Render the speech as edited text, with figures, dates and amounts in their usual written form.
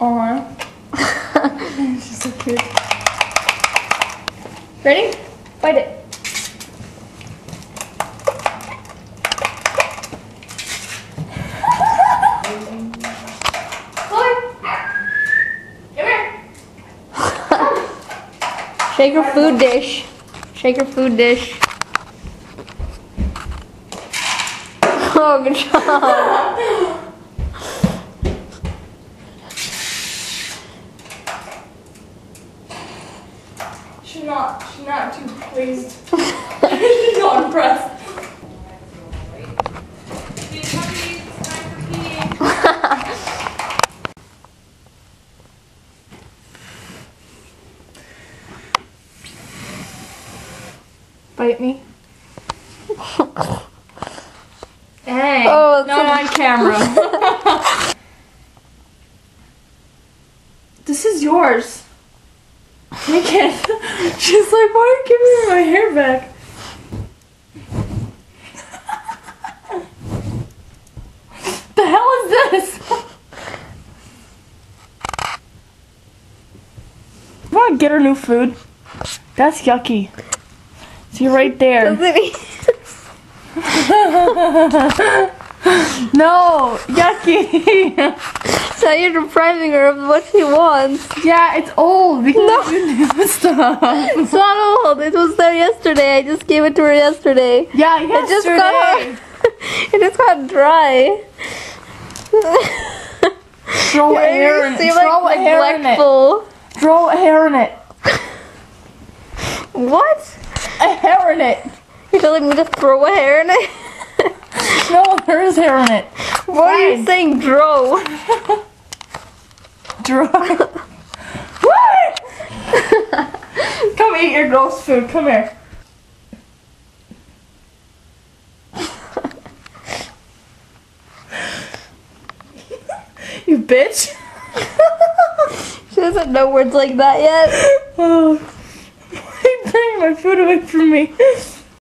Aw. She's so cute. Ready? Bite it. Shake her food dish. Shake her food dish. Oh, good job. She's not too pleased. She's not impressed. Bite me. Hey, oh, not on camera. This is yours. Take it. She's like, why are you giving me my hair back? The hell is this? Come on, get her new food. That's yucky. See right there. No, yucky. So you're depriving her of what she wants. Yeah, it's old. We can do new stuff. It's not old. It was there yesterday. I just gave it to her yesterday. Yeah, yesterday. It just got dry. Throw a hair in it. Throw a hair in it. Throw a hair in it. What? A hair in it. You're telling me to throw a hair in it? No, there is hair in it. What are you saying, dro? Dro. What? Come eat your gross food. Come here. You bitch. She doesn't know words like that yet. Oh. Why are you taking my food away from me?